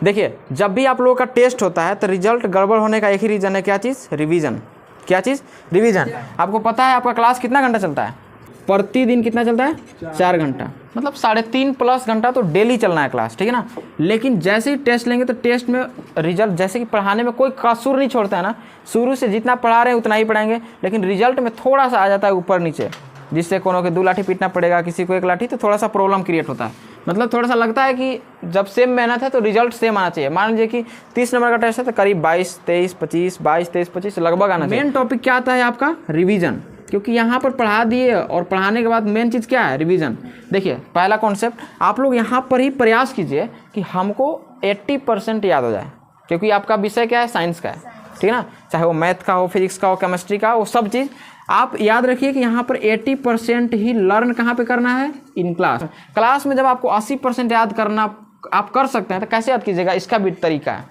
देखिए जब भी आप लोगों का टेस्ट होता है तो रिजल्ट गड़बड़ होने का एक ही रीज़न है, क्या चीज़? रिवीजन। क्या चीज़? रिवीजन। आपको पता है आपका क्लास कितना घंटा चलता है? प्रतिदिन कितना चलता है? 4 घंटा, मतलब 3.5+ घंटा तो डेली चलना है क्लास, ठीक है ना। लेकिन जैसे ही टेस्ट लेंगे तो टेस्ट में रिजल्ट, जैसे कि पढ़ाने में कोई कसूर नहीं छोड़ता है ना, शुरू से जितना पढ़ा रहे हैं उतना ही पढ़ाएंगे, लेकिन रिजल्ट में थोड़ा सा आ जाता है ऊपर नीचे, जिससे कोनो के 2 लाठी पीटना पड़ेगा, किसी को 1 लाठी, तो थोड़ा सा प्रॉब्लम क्रिएट होता है। मतलब थोड़ा सा लगता है कि जब सेम मेहनत है तो रिजल्ट सेम आना चाहिए। मान लीजिए कि 30 नंबर का टेस्ट है तो करीब 22, 23, 25, 22, 23, 25 लगभग आना चाहिए। मेन टॉपिक क्या आता है आपका? रिवीजन, क्योंकि यहाँ पर पढ़ा दिए और पढ़ाने के बाद मेन चीज़ क्या है? रिवीजन। देखिए पहला कॉन्सेप्ट आप लोग यहाँ पर ही प्रयास कीजिए कि हमको 80% याद हो जाए, क्योंकि आपका विषय क्या है? साइंस का है, ठीक है ना। चाहे वो मैथ का हो, फिजिक्स का हो, केमिस्ट्री का हो, वो सब चीज़ आप याद रखिए कि यहाँ पर 80% ही लर्न कहाँ पे करना है? In class. क्लास में जब आपको 80% याद करना आप कर सकते हैं तो कैसे याद कीजिएगा? इसका भी तरीका है।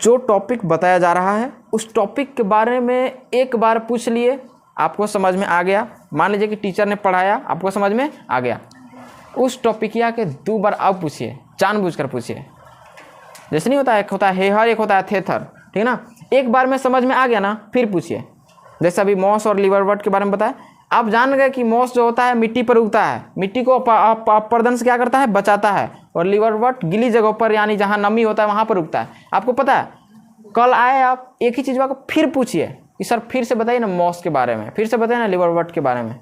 जो टॉपिक बताया जा रहा है उस टॉपिक के बारे में एक बार पूछ लिए, आपको समझ में आ गया। मान लीजिए कि टीचर ने पढ़ाया, आपको समझ में आ गया, उस टॉपिकिया के 2 बार आप पूछिए, जानबूझकर पूछिए। जैसे नहीं होता है, एक होता है हेहर, एक होता है थेथर, ठीक है ना। एक बार में समझ में आ गया ना, फिर पूछिए। जैसे अभी मॉस और लिवरवर्ट के बारे में बताया, आप जान गए कि मॉस जो होता है मिट्टी पर उगता है, मिट्टी को अपरदन से क्या करता है? बचाता है, और लिवरवर्ट गीली जगहों पर, यानी जहाँ नमी होता है वहाँ पर उगता है। आपको पता है, कल आए आप एक ही चीज़ को फिर पूछिए कि सर फिर से बताइए ना मॉस के बारे में, फिर से बताइए ना लिवरवर्ट के बारे में।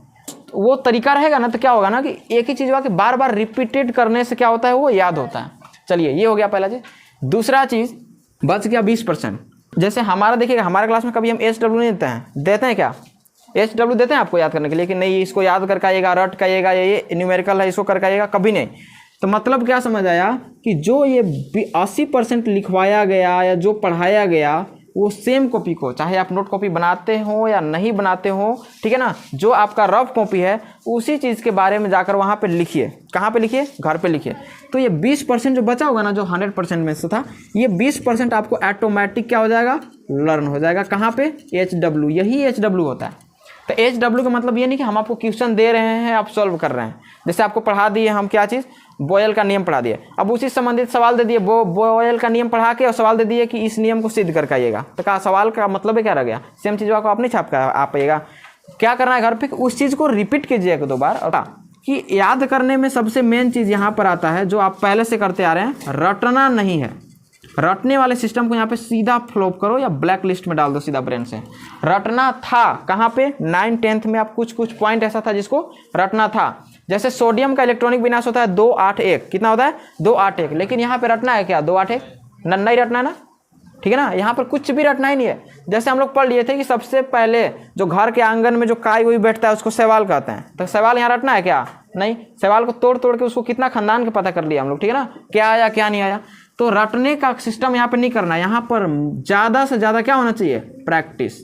वो तरीका रहेगा ना तो क्या होगा ना कि एक ही चीज़ के बार बार रिपीटेड करने से क्या होता है? वो याद होता है। चलिए ये हो गया पहला चीज़। दूसरा चीज़ बच गया 20%। जैसे हमारा देखिएगा, हमारे क्लास में कभी हम HW नहीं देते हैं, देते हैं क्या? HW देते हैं आपको याद करने के लिए कि नहीं इसको याद करके आइएगा, रट के आइएगा, ये न्यूमेरिकल है इसको करके आइएगा, कभी नहीं। तो मतलब क्या समझ आया कि जो ये 80% लिखवाया गया या जो पढ़ाया गया वो सेम कॉपी को, चाहे आप नोट कॉपी बनाते हो या नहीं बनाते हो, ठीक है ना, जो आपका रफ कॉपी है उसी चीज़ के बारे में जाकर वहाँ पे लिखिए। कहाँ पे लिखिए? घर पे लिखिए। तो ये 20% जो बचा होगा ना, जो 100% में से था, ये 20% आपको ऑटोमेटिक क्या हो जाएगा? लर्न हो जाएगा। कहाँ पे? HW। यही HW होता है। तो HW का मतलब ये नहीं कि हम आपको क्वेश्चन दे रहे हैं आप सॉल्व कर रहे हैं। जैसे आपको पढ़ा दिए हम क्या चीज़? बॉयल का नियम पढ़ा दिए, अब उसी संबंधित सवाल दे दिए, बॉयल का नियम पढ़ा के और सवाल दे दिए कि इस नियम को सिद्ध करके आइएगा। तो क्या सवाल का मतलब है क्या रह गया? सेम चीज़ को आप नहीं छाप कर आ पाइएगा। क्या करना है? घर पे उस चीज़ को रिपीट कीजिएगा 2 बार। और कि याद करने में सबसे मेन चीज़ यहाँ पर आता है, जो आप पहले से करते आ रहे हैं, रटना नहीं है। रटने वाले सिस्टम को यहाँ पे सीधा फ्लॉप करो या ब्लैक लिस्ट में डाल दो सीधा ब्रेन से। रटना था कहाँ पे? 9th 10th में आप कुछ पॉइंट ऐसा था जिसको रटना था। जैसे सोडियम का इलेक्ट्रॉनिक विनाश होता है 281, कितना होता है? 281। लेकिन यहाँ पे रटना है क्या? 281 नहीं रटना है ना, ठीक है ना। यहाँ पर कुछ भी रटना ही नहीं है। जैसे हम लोग पढ़ लिए थे कि सबसे पहले जो घर के आंगन में जो काई हुई बैठता है उसको सवाल कहते हैं, तो सवाल यहाँ रटना है क्या? नहीं। सवाल को तोड़ तोड़ के उसको कितना खानदान के पता कर लिया हम लोग, ठीक है ना, क्या आया क्या नहीं आया। तो रटने का सिस्टम यहाँ पर नहीं करना। यहाँ पर ज़्यादा से ज़्यादा क्या होना चाहिए? प्रैक्टिस।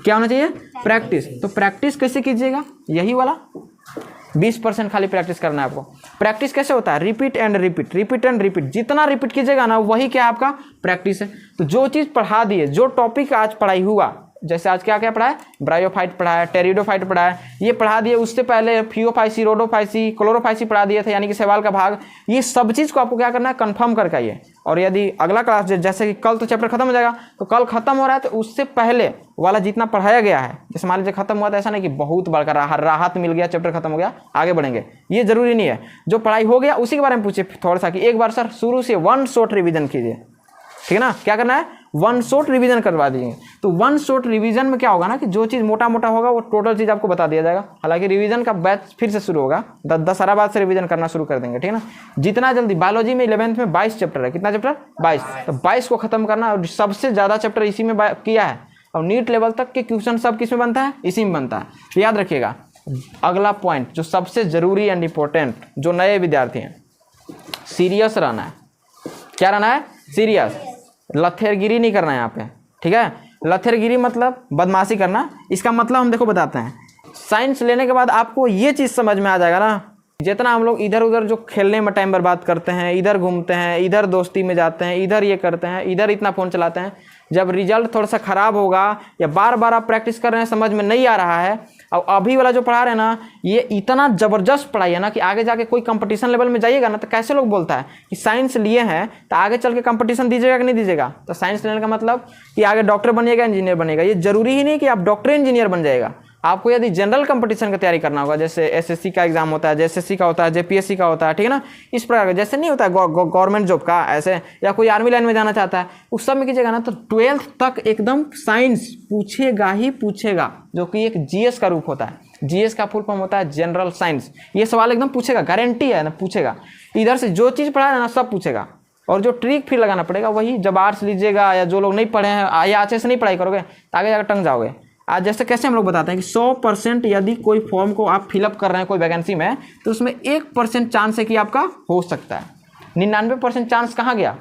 क्या होना चाहिए? प्रैक्टिस। तो प्रैक्टिस कैसे कीजिएगा? यही वाला 20% खाली प्रैक्टिस करना है आपको। प्रैक्टिस कैसे होता है? Repeat and repeat, repeat and repeat. जितना रिपीट कीजिएगा ना वही क्या आपका प्रैक्टिस है। तो जो चीज़ पढ़ा दिए, जो टॉपिक आज पढ़ाई हुआ, जैसे आज क्या क्या पढ़ा है? ब्रायोफाइट पढ़ा है, टेरिडोफाइट पढ़ा है, ये पढ़ा दिए। उससे पहले फियोफाइसी, रोडोफाइसी, क्लोरोफाइसी पढ़ा दिए थे, यानी कि सवाल का भाग। ये सब चीज़ को आपको क्या करना है? कंफर्म करके आइए। और यदि अगला क्लास जैसे कि कल तो चैप्टर खत्म हो जाएगा, तो कल खत्म हो रहा है तो उससे पहले वाला जितना पढ़ाया गया है, जैसे मान लीजिए खत्म हुआ तो ऐसा नहीं कि बहुत बड़का राहत मिल गया, चैप्टर खत्म हो गया, आगे बढ़ेंगे, ये जरूरी नहीं है। जो पढ़ाई हो गया उसी के बारे में पूछिए थोड़ा सा, कि एक बार सर शुरू से 1 शॉट रिवीजन कीजिए, ठीक है ना। क्या करना है? 1 शॉट रिवीजन करवा दीजिए। तो 1 शॉट रिवीजन में क्या होगा ना कि जो चीज़ मोटा मोटा होगा वो टोटल चीज़ आपको बता दिया जाएगा। हालांकि रिवीजन का बैच फिर से शुरू होगा, 10 बाद से रिवीजन करना शुरू कर देंगे, ठीक है ना। जितना जल्दी, बायोलॉजी में 11th में 22 चैप्टर है, कितना चैप्टर? 22। तो 22 को खत्म करना, और सबसे ज़्यादा चैप्टर इसी में किया है। और नीट लेवल तक के क्वेश्चन सब किस में बनता है? इसी में बनता है। तो याद रखिएगा। अगला पॉइंट जो सबसे जरूरी एंड इम्पोर्टेंट, जो नए विद्यार्थी हैं, सीरियस रहना है। क्या रहना है? सीरियस। लथेरगिरी नहीं करना है यहाँ पे, ठीक है। लथेरगिरी मतलब बदमाशी करना। इसका मतलब हम देखो बताते हैं। साइंस लेने के बाद आपको ये चीज़ समझ में आ जाएगा ना, जितना हम लोग इधर उधर जो खेलने में टाइम बर्बाद करते हैं, इधर घूमते हैं, इधर दोस्ती में जाते हैं, इधर ये करते हैं, इधर इतना फ़ोन चलाते हैं, जब रिजल्ट थोड़ा सा ख़राब होगा या बार बार आप प्रैक्टिस कर रहे हैं, समझ में नहीं आ रहा है, और अभी वाला जो पढ़ा रहे हैं ना, ये इतना ज़बरदस्त पढ़ाई है ना कि आगे जाके कोई कंपटीशन लेवल में जाइएगा ना तो कैसे लोग बोलता है कि साइंस लिए हैं तो आगे चल के कंपटीशन दीजिएगा कि नहीं दीजिएगा। तो साइंस लेने का मतलब कि आगे डॉक्टर बनिएगा, इंजीनियर बनेगा। ये जरूरी ही नहीं कि आप डॉक्टर इंजीनियर बन जाएगा। आपको यदि जनरल कंपटीशन का तैयारी करना होगा, जैसे एसएससी का एग्जाम होता है, जेएसएससी का होता है, जेपीएससी का होता है, ठीक है ना, इस प्रकार का, जैसे नहीं होता है गवर्नमेंट जॉब का ऐसे, या कोई आर्मी लाइन में जाना चाहता है, उस सब में कीजिएगा ना तो 12th तक एकदम साइंस पूछेगा ही पूछेगा, जो कि एक जीएस का रूप होता है। जीएस का फुल फॉर्म होता है जनरल साइंस। ये सवाल एकदम पूछेगा, गारंटी है ना, पूछेगा। इधर से जो चीज़ पढ़ा है ना सब पूछेगा, और जो ट्रिक फिर लगाना पड़ेगा वही, जब आर्ट्स लीजिएगा या जो लोग नहीं पढ़े हैं या अच्छे से नहीं पढ़ाई करोगे तो आगे जाकर टंग जाओगे। आज जैसे कैसे हम लोग बताते हैं कि 100% यदि कोई फॉर्म को आप फिलअप कर रहे हैं कोई वैकेंसी में, तो उसमें 1% चांस है कि आपका हो सकता है। 99% चांस कहाँ गया?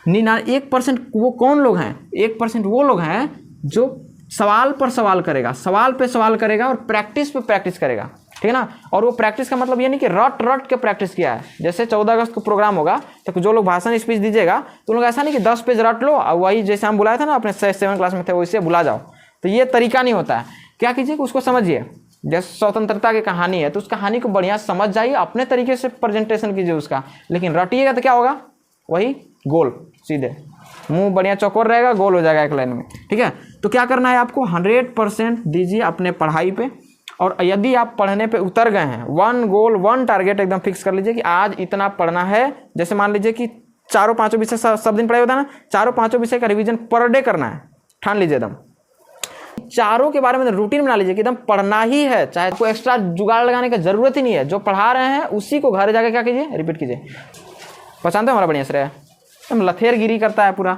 1% वो कौन लोग हैं? 1% वो लोग हैं जो सवाल पर सवाल करेगा, सवाल पे सवाल करेगा और प्रैक्टिस पे प्रैक्टिस करेगा, ठीक है ना। और वो प्रैक्टिस का मतलब ये नहीं कि रट के प्रैक्टिस किया है। जैसे 14 अगस्त को प्रोग्राम होगा तो जो लोग भाषण स्पीच दीजिएगा तो लोग ऐसा नहीं कि 10 पेज रट लो और वही जैसे हम बुलाया था ना अपने 7 क्लास में थे वैसे बुला जाओ, तो ये तरीका नहीं होता है। क्या कीजिए कि उसको समझिए। जैसे स्वतंत्रता की कहानी है तो उस कहानी को बढ़िया समझ जाइए, अपने तरीके से प्रेजेंटेशन कीजिए उसका, लेकिन रटिएगा तो क्या होगा? वही गोल, सीधे मुंह बढ़िया चौकोर रहेगा, गोल हो जाएगा एक लाइन में, ठीक है। तो क्या करना है आपको? 100% दीजिए अपने पढ़ाई पे। और यदि आप पढ़ने पे उतर गए हैं, 1 गोल 1 टारगेट एकदम फिक्स कर लीजिए कि आज इतना पढ़ना है। जैसे मान लीजिए कि 4-5 विषय सब दिन पढ़ाई होता है ना, 4-5 विषय का रिवीजन पर डे करना है, ठान लीजिए एकदम। चारों के बारे में रूटीन बना लीजिए कि एकदम पढ़ना ही है, चाहे कोई एक्स्ट्रा जुगाड़ लगाने की जरूरत ही नहीं है। जो पढ़ा रहे हैं उसी को घर जाके क्या कीजिए? रिपीट कीजिए। पहचानते हो हमारा बढ़िया से एकदम लथेरगिरी करता है पूरा,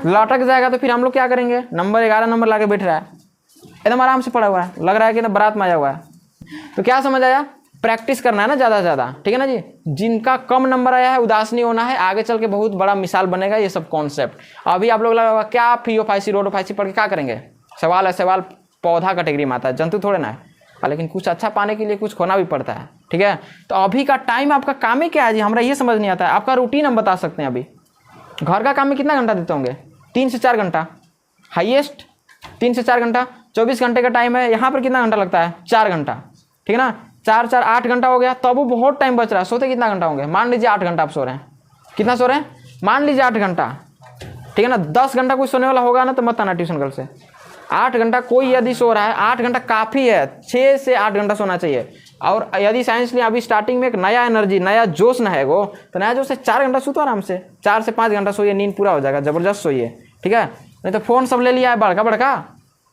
लटक जाएगा तो फिर हम लोग क्या करेंगे? नंबर 11 नंबर ला के बैठ रहा है, एकदम आराम से पढ़ा हुआ है, लग रहा है कि एकदम बारात में आया हुआ है। तो क्या समझ आया? प्रैक्टिस करना है ना ज़्यादा से ज़्यादा, ठीक है ना जी। जिनका कम नंबर आया है उदास नहीं होना है, आगे चल के बहुत बड़ा मिसाल बनेगा ये सब कॉन्सेप्ट। अभी आप लोग लगा क्या फीओफाइसी रोडोफाइसी पढ़ के क्या करेंगे? सवाल है, सवाल पौधा कैटेगरी में आता है, जंतु थोड़े ना है, लेकिन कुछ अच्छा पाने के लिए कुछ खोना भी पड़ता है, ठीक है। तो अभी का टाइम आपका काम ही क्या है जी? हमरा ये समझ नहीं आता है। आपका रूटीन हम बता सकते हैं। अभी घर का काम में कितना घंटा देते होंगे? 3 से 4 घंटा हाईएस्ट, 3 से 4 घंटा। 24 घंटे का टाइम है, यहाँ पर कितना घंटा लगता है? 4 घंटा, ठीक है ना। 4 8 घंटा हो गया, तब वो बहुत टाइम बच रहा है। सोते कितना घंटा होंगे? मान लीजिए 8 घंटा आप सो रहे हैं। कितना सो रहे हैं? मान लीजिए 8 घंटा, ठीक है ना। 10 घंटा कोई सोने वाला होगा ना तो मत आना ट्यूशन घर से। 8 घंटा कोई यदि सो रहा है, 8 घंटा काफ़ी है, 6 से 8 घंटा सोना चाहिए। और यदि साइंस लिए अभी स्टार्टिंग में एक नया एनर्जी, नया जोश ना है वो, तो नया जोश से 4 घंटा सोतो आराम से, 4 से 5 घंटा सोइए, नींद पूरा हो जाएगा, ज़बरदस्त सोइए, ठीक है। नहीं तो फ़ोन सब ले लिया है बड़का,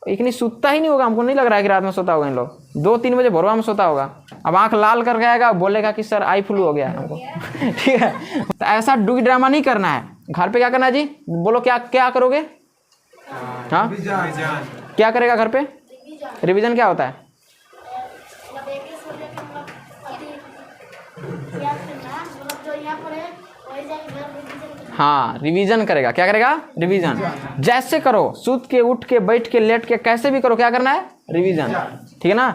इतनी सूता ही नहीं होगा। हमको नहीं लग रहा है कि रात में सोता होगा इन लोग, 2-3 बजे भोरवा में सोता होगा। अब आंख लाल करके आएगा, बोलेगा कि सर आई फ्लू हो गया है हमको, ठीक है। तो ऐसा डुगी ड्रामा नहीं करना है। घर पे क्या करना है जी? बोलो क्या क्या करोगे? हाँ, क्या करेगा घर पे? रिवीजन क्या होता है? हाँ, रिवीजन करेगा। क्या करेगा? रिवीजन। जैसे करो, सूत के, उठ के, बैठ के, लेट के, कैसे भी करो, क्या करना है? रिवीजन, ठीक है ना।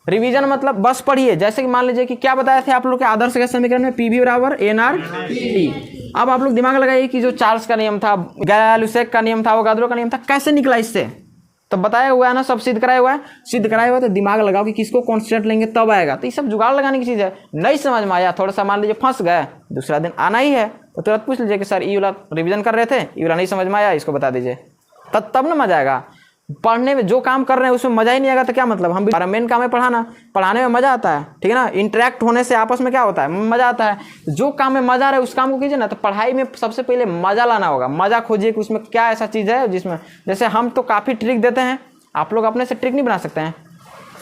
रिवीजन मतलब बस पढ़िए। जैसे कि मान लीजिए कि क्या बताए थे आप लोग के आदर्श गैस समीकरण में, पीवी बराबर NRT। अब आप लोग दिमाग लगाइए कि जो चार्ल्स का नियम था, गैलुसेक का नियम था, वोगाद्रो का नियम था, कैसे निकला इससे? तो बताया हुआ है ना, सब सिद्ध कराया हुआ है। सिद्ध कराया हुआ है तो दिमाग लगाओ कि किसको कॉन्स्टेंट लेंगे तब आएगा। तो ये सब जुगाड़ लगाने की चीज़ है। नहीं समझ में आया, थोड़ा सा मान लीजिए फंस गए, दूसरा दिन आना ही है तो तुरंत पूछ लीजिए कि सर ये वाला रिवीजन कर रहे थे, ये वाला नहीं समझ में आया, इसको बता दीजिए। तब ना मजा आएगा पढ़ने में। जो काम कर रहे हैं उसमें मज़ा ही नहीं आएगा तो क्या मतलब? हम भी मेन काम है पढ़ाना, पढ़ाने में मज़ा आता है, ठीक है ना। इंटरेक्ट होने से आपस में क्या होता है? मज़ा आता है। जो काम में मज़ा आ रहा है उस काम को कीजिए ना। तो पढ़ाई में सबसे पहले मज़ा लाना होगा। मज़ा खोजिए कि उसमें क्या ऐसा चीज़ है जिसमें, जैसे हम तो काफ़ी ट्रिक देते हैं, आप लोग अपने से ट्रिक नहीं बना सकते हैं।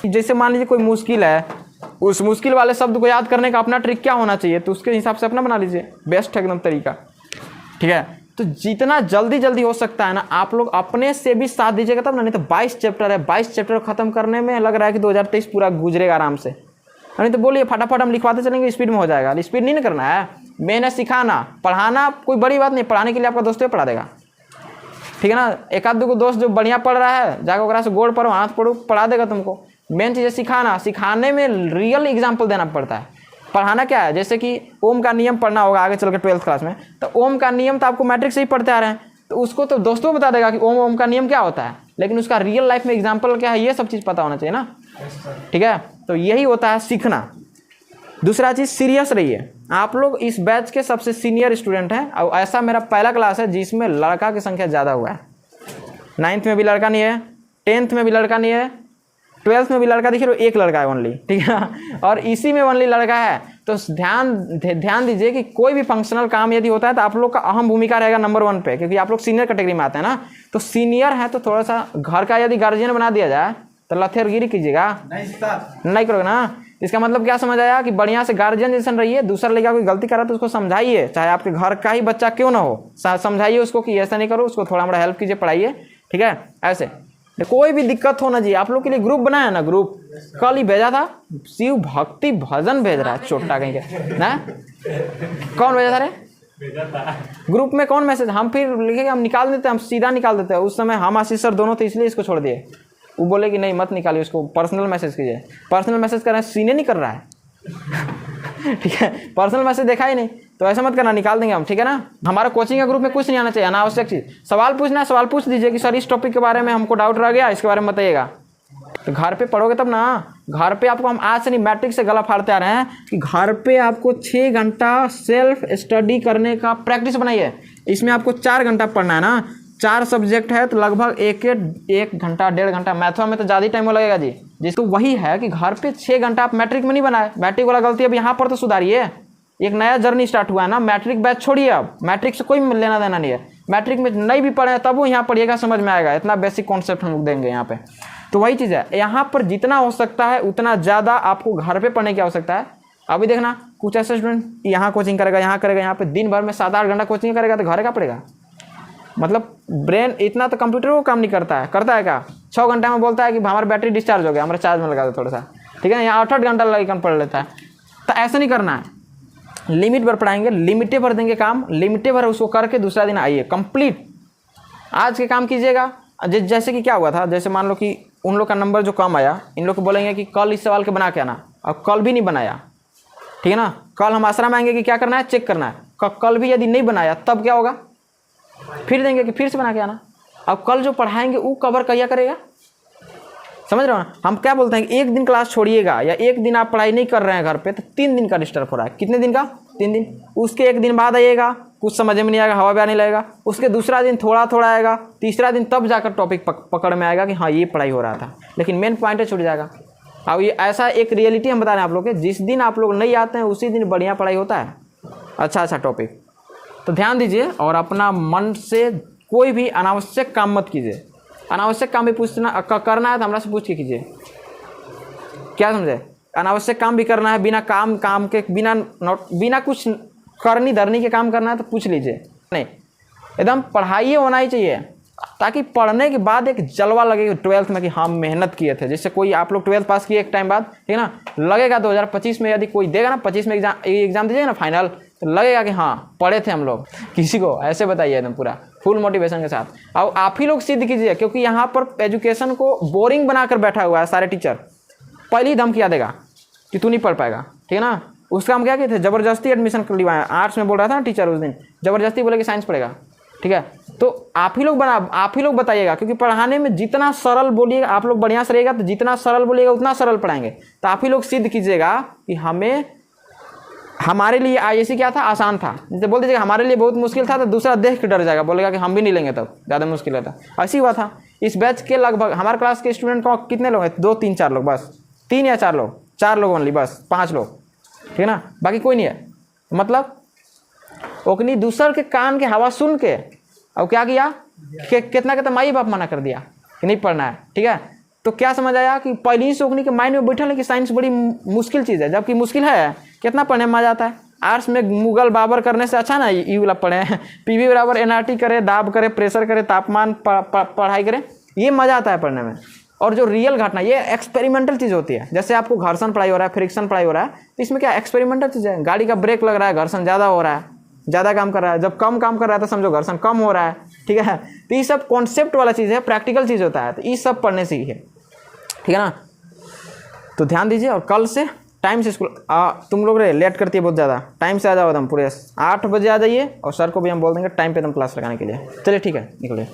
जैसे मान लीजिए कोई मुश्किल है, उस मुश्किल वाले शब्द को याद करने का अपना ट्रिक क्या होना चाहिए, तो उसके हिसाब से अपना बना लीजिए, बेस्ट है एकदम तरीका, ठीक है। तो जितना जल्दी हो सकता है ना आप लोग अपने से भी साथ दीजिएगा तब ना। नहीं तो 22 चैप्टर है, 22 चैप्टर खत्म करने में लग रहा है कि 2023 पूरा गुजरेगा आराम से। नहीं तो बोलिए फटाफट हम लिखवाते चलेंगे, स्पीड में हो जाएगा। स्पीड नहीं करना है, मेन है सिखाना। पढ़ाना कोई बड़ी बात नहीं, पढ़ाने के लिए आपका दोस्त पढ़ा देगा, ठीक है ना। एक आध दो दोस्त जो बढ़िया पढ़ रहा है, जाकर ओकरा से गोड़ पढ़ो, हाथ पढ़ो, पढ़ा देगा तुमको। मेन चीज़ है सिखाना। सिखाने में रियल एग्जाम्पल देना पड़ता है। पढ़ाना क्या है? जैसे कि ओम का नियम पढ़ना होगा आगे चल के 12th क्लास में, तो ओम का नियम तो आपको मैट्रिक से ही पढ़ते आ रहे हैं, तो उसको तो दोस्तों बता देगा कि ओम का नियम क्या होता है, लेकिन उसका रियल लाइफ में एग्जाम्पल क्या है ये सब चीज़ पता होना चाहिए ना। ठीक है, तो यही होता है सीखना। दूसरा चीज़, सीरियस रहिए। आप लोग इस बैच के सबसे सीनियर स्टूडेंट हैं और ऐसा मेरा पहला क्लास है जिसमें लड़का की संख्या ज़्यादा हुआ है। 9th में भी लड़का नहीं है, 10th में भी लड़का नहीं है, 12th में भी लड़का देखिए तो एक लड़का है ओनली, ठीक है, और इसी में ओनली लड़का है। तो ध्यान दीजिए कि कोई भी फंक्शनल काम यदि होता है तो आप लोग का अहम भूमिका रहेगा नंबर 1 पे, क्योंकि आप लोग सीनियर कैटेगरी में आते हैं ना। तो सीनियर है तो थोड़ा सा घर का यदि गार्जियन बना दिया जाए तो लथेरगिरी कीजिएगा, नहीं करोगे ना। इसका मतलब क्या समझ आया कि बढ़िया से गार्जियन जैसा रहिए। दूसरा लड़का कोई गलती करा तो उसको समझाइए, चाहे आपके घर का ही बच्चा क्यों ना हो, समझाइए उसको कि ऐसा नहीं करो, उसको थोड़ा मोड़ा हेल्प कीजिए, पढ़ाइए, ठीक है। ऐसे कोई भी दिक्कत हो ना जी, आप लोग के लिए ग्रुप बनाया ना, ग्रुप कल ही भेजा था, शिव भक्ति भजन भेज रहा है छोटा कहीं के ना, कौन भेजा था रे ग्रुप में, कौन मैसेज? हम फिर लिखेंगे, हम निकाल देते, हम सीधा निकाल देते हैं। उस समय हम आशीष सर दोनों थे इसलिए इसको छोड़ दिए। वो बोले कि नहीं मत निकालिए, उसको पर्सनल मैसेज कीजिए। पर्सनल मैसेज कर रहे हैं, सीने नहीं कर रहा है ठीक है, पर्सनल मैसेज देखा ही नहीं, तो ऐसा मत करना, निकाल देंगे हम, ठीक है ना। हमारा कोचिंग का ग्रुप में कुछ नहीं आना चाहिए अनावश्यक चीज़। सवाल पूछना है, सवाल पूछ दीजिए कि सर इस टॉपिक के बारे में हमको डाउट रह गया, इसके बारे में बताइएगा। तो घर पे पढ़ोगे तब ना। घर पे आपको हम आज से नहीं, मैट्रिक से गला फाड़ते आ रहे हैं कि घर पे आपको 6 घंटा सेल्फ स्टडी करने का प्रैक्टिस बनाइए। इसमें आपको 4 घंटा पढ़ना है ना, 4 सब्जेक्ट है तो लगभग 1 घंटा 1.5 घंटा, मैथ्स में तो ज़्यादा ही टाइम लगेगा जी। जिसको वही है कि घर पे 6 घंटा आप मैट्रिक में नहीं बनाए, मैट्रिक वाला गलती अब यहाँ पर तो सुधारिए। एक नया जर्नी स्टार्ट हुआ है ना, मैट्रिक बैच छोड़िए, अब मैट्रिक से कोई लेना देना नहीं है। मैट्रिक में नहीं भी पढ़े तब वो यहाँ पढ़िएगा, समझ में आएगा। इतना बेसिक कॉन्सेप्ट हम लोग देंगे यहाँ पे। तो वही चीज़ है, यहाँ पर जितना हो सकता है उतना ज़्यादा आपको घर पे पढ़ने की आवश्यकता है। अभी देखना कुछ ऐसे स्टूडेंट यहाँ कोचिंग करेगा, यहाँ करेगा, यहाँ पे दिन भर में 7-8 घंटा कोचिंग करेगा तो घर का पड़ेगा। मतलब ब्रेन इतना तो कंप्यूटर को काम नहीं करता है, करता है क्या? 6 घंटा में बोलता है कि हमारा बैटरी डिस्चार्ज हो गया, हमारे चार्ज में लगा दो थोड़ा सा, ठीक है ना। यहाँ 8-8 घंटा लगेगा पढ़ लेता है। तो ऐसा नहीं करना है, लिमिट पर पढ़ाएंगे, लिमिटे भर देंगे काम, लिमिटे भर उसको करके दूसरा दिन आइए कंप्लीट। आज के काम कीजिएगा। जैसे कि क्या हुआ था, जैसे मान लो कि उन लोग का नंबर जो कम आया, इन लोग को बोलेंगे कि कल इस सवाल के बना के आना, और कल भी नहीं बनाया, ठीक है ना। कल हम आश्रम आएंगे कि क्या करना है, चेक करना है। कल भी यदि नहीं बनाया तब क्या होगा, फिर देंगे कि फिर से बना के आना। अब कल जो पढ़ाएंगे वो कवर किया करेगा, समझ रहे हो ना। हम क्या बोलते हैं कि 1 दिन क्लास छोड़िएगा या 1 दिन आप पढ़ाई नहीं कर रहे हैं घर पे तो 3 दिन का डिस्टर्ब हो रहा है। कितने दिन का? 3 दिन। उसके 1 दिन बाद आइएगा, कुछ समझ में नहीं आएगा, हवा भी आने लगेगा। उसके दूसरा दिन थोड़ा थोड़ा आएगा, तीसरा दिन तब जाकर टॉपिक पकड़ में आएगा कि हाँ ये पढ़ाई हो रहा था, लेकिन मेन पॉइंट छूट जाएगा। अब ये ऐसा एक रियलिटी हम बता रहे हैं आप लोग के, जिस दिन आप लोग नहीं आते हैं उसी दिन बढ़िया पढ़ाई होता है, अच्छा टॉपिक। तो ध्यान दीजिए और अपना मन से कोई भी अनावश्यक काम मत कीजिए। अनावश्यक काम भी पूछना करना है तो हमरा से पूछ के कीजिए, क्या समझे। अनावश्यक काम भी करना है, बिना काम के बिना कुछ करनी धरनी के काम करना है तो पूछ लीजिए। नहीं, एकदम पढ़ाई होना ही चाहिए, ताकि पढ़ने के बाद एक जलवा लगेगा 12th में कि हम मेहनत किए थे। जैसे कोई आप लोग 12th पास किए एक टाइम बाद, ठीक है ना, लगेगा 2025 में यदि कोई देगा ना, 25 में एग्जाम दीजिएगा ना फाइनल, तो लगेगा कि हाँ पढ़े थे हम लोग। किसी को ऐसे बताइए एकदम पूरा फुल मोटिवेशन के साथ। और आप ही लोग सिद्ध कीजिए, क्योंकि यहाँ पर एजुकेशन को बोरिंग बनाकर बैठा हुआ है सारे टीचर। पहले ही धमकियाँ देगा कि तू नहीं पढ़ पाएगा, ठीक है ना। उसका हम क्या किए थे, ज़बरदस्ती एडमिशन कर लिया। आर्ट्स में बोल रहा था ना टीचर उस दिन, ज़बरदस्ती बोले कि साइंस पढ़ेगा, ठीक है। तो आप ही लोग बताइएगा, क्योंकि पढ़ाने में जितना सरल बोलिएगा, आप लोग बढ़िया से रहेगा तो जितना सरल बोलिएगा उतना सरल पढ़ाएंगे। तो आप ही लोग सिद्ध कीजिएगा कि हमारे लिए आईएससी क्या था, आसान था। जैसे बोल दीजिएगा हमारे लिए बहुत मुश्किल था, तो दूसरा देख के डर जाएगा, बोलेगा कि हम भी नहीं लेंगे, तब ज़्यादा मुश्किल था। ऐसी हुआ था। इस बैच के लगभग हमारे क्लास के स्टूडेंट को कितने लोग हैं, 2-3-4 लोग बस, 3 या 4 लोग, 4 लोग ओनली, बस 5 लोग, ठीक है ना, बाकी कोई नहीं है। मतलब ओकनी दूसर के कान के हवा सुन के और क्या किया, कितना कहता माई बाप मना कर दिया कि नहीं पढ़ना है, ठीक है। तो क्या समझ आया कि पहले ही से ओकनी के माइंड में बैठा है कि साइंस बड़ी मुश्किल चीज़ है, जबकि मुश्किल है। कितना पढ़ने में मजा आता है। आर्ट्स में मुगल बाबर करने से अच्छा ना ये वाला पढ़े, पीवी बराबर एनआरटी करे, दाब करे, प्रेशर करे, तापमान पढ़ाई करे, ये मज़ा आता है पढ़ने में। और जो रियल घटना, ये एक्सपेरिमेंटल चीज़ होती है। जैसे आपको घर्षण पढ़ाई हो रहा है, फ्रिक्शन पढ़ाई हो रहा है, तो इसमें क्या एक्सपेरिमेंटल चीज़ है। गाड़ी का ब्रेक लग रहा है, घर्षण ज़्यादा हो रहा है, ज़्यादा काम कर रहा है। जब कम काम कर रहा है तो समझो घर्षण कम हो रहा है, ठीक है। तो ये सब कॉन्सेप्ट वाला चीज़ है, प्रैक्टिकल चीज़ होता है। तो ये सब पढ़ने से ही है, ठीक है ना। तो ध्यान दीजिए और कल से टाइम से स्कूल तुम लोग लेट करती है बहुत ज़्यादा, टाइम से आ जाओ एकदम पूरे 8 बजे आ जाइए। और सर को भी हम बोल देंगे टाइम पे एकदम क्लास लगाने के लिए। चलिए ठीक है, निकलिए।